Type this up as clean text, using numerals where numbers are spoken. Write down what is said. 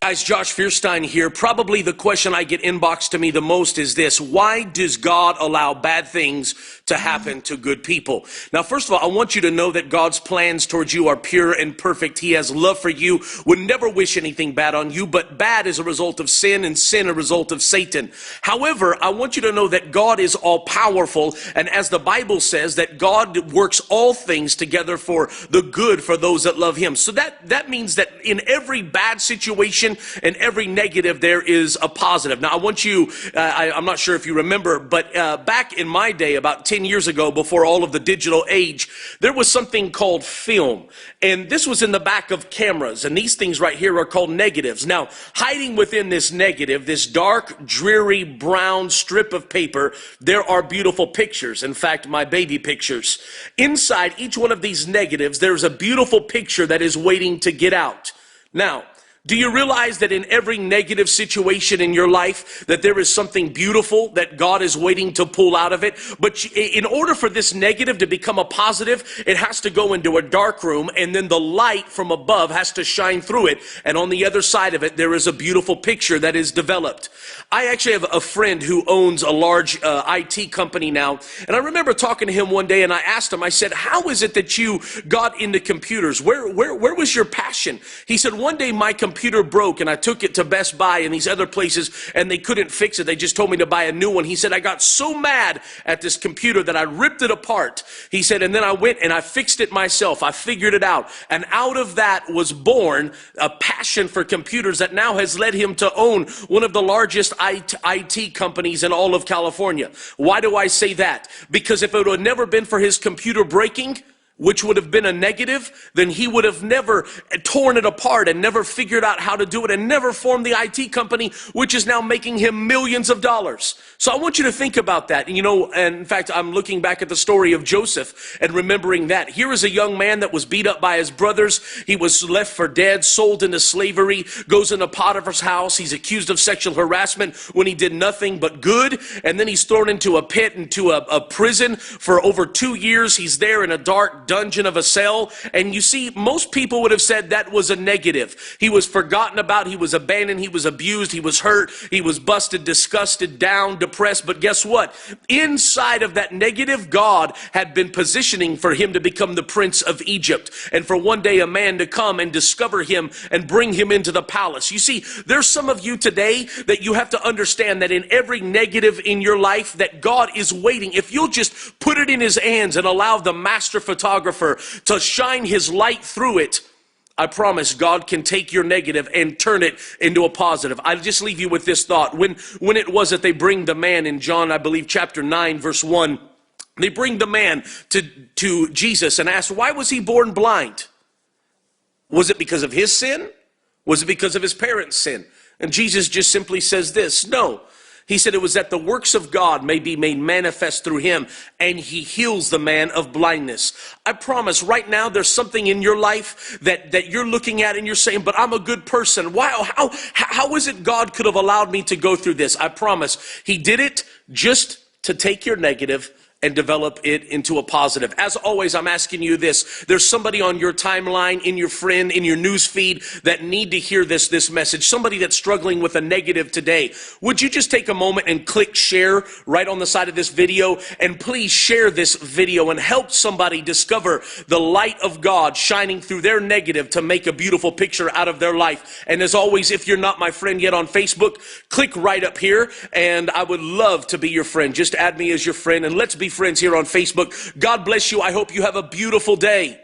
Guys, Josh Fierstein here. Probably the question I get inboxed to me the most is this: why does God allow bad things to happen to good people? Now, first of all, I want you to know that God's plans towards you are pure and perfect. He has love for you, would never wish anything bad on you, but bad is a result of sin, and sin a result of Satan. However, I want you to know that God is all powerful, and as the Bible says, that God works all things together for the good for those that love him. So that means that in every bad situation and every negative, there is a positive. Now, I want you, I'm not sure if you remember, but back in my day, about 10 years ago, before all of the digital age, there was something called film. And this was in the back of cameras. And these things right here are called negatives. Now, hiding within this negative, this dark, dreary, brown strip of paper, there are beautiful pictures. In fact, my baby pictures. Inside each one of these negatives, there's a beautiful picture that is waiting to get out. Now, do you realize that in every negative situation in your life that there is something beautiful that God is waiting to pull out of it? But in order for this negative to become a positive, it has to go into a dark room, and then the light from above has to shine through it. And on the other side of it, there is a beautiful picture that is developed. I actually have a friend who owns a large IT company now. And I remember talking to him one day, and I asked him, I said, how is it that you got into computers? Where was your passion? He said, one day my computer broke, and I took it to Best Buy and these other places, and they couldn't fix it. They just told me to buy a new one. He said, I got so mad at this computer that I ripped it apart. He said, and then I went and I fixed it myself. I figured it out. And out of that was born a passion for computers that now has led him to own one of the largest IT companies in all of California. Why do I say that? Because if it had never been for his computer breaking, which would have been a negative, then he would have never torn it apart and never figured out how to do it and never formed the IT company, which is now making him millions of dollars. So I want you to think about that. You know, and in fact, I'm looking back at the story of Joseph and remembering that. Here is a young man that was beat up by his brothers. He was left for dead, sold into slavery, goes into Potiphar's house. He's accused of sexual harassment when he did nothing but good. And then he's thrown into a pit, into a prison for over 2 years. He's there in a dark dungeon of a cell. And you see, most people would have said that was a negative. He was forgotten about. He was abandoned. He was abused. He was hurt. He was busted, disgusted, down, depressed. But guess what? Inside of that negative, God had been positioning for him to become the prince of Egypt, and for one day a man to come and discover him and bring him into the palace. You see, there's some of you today that you have to understand that in every negative in your life, that God is waiting. If you'll just put it in his hands and allow the master photographer to shine his light through it, I promise God can take your negative and turn it into a positive. I'll just leave you with this thought. When it was that they bring the man in John, I believe, chapter 9, verse 1, they bring the man to Jesus and ask, why was he born blind? Was it because of his sin? Was it because of his parents' sin? And Jesus just simply says this, no. He said it was that the works of God may be made manifest through him, and he heals the man of blindness. I promise right now there's something in your life that you're looking at and you're saying, but I'm a good person. Why? How is it God could have allowed me to go through this? I promise he did it just to take your negative and develop it into a positive. As always, I'm asking you this. There's somebody on your timeline, in your friend, in your news feed that need to hear this message. Somebody that's struggling with a negative today. Would you just take a moment and click share right on the side of this video? And please share this video and help somebody discover the light of God shining through their negative to make a beautiful picture out of their life. And as always, if you're not my friend yet on Facebook, click right up here, and I would love to be your friend. Just add me as your friend, and let's be friends here on Facebook. God bless you. I hope you have a beautiful day.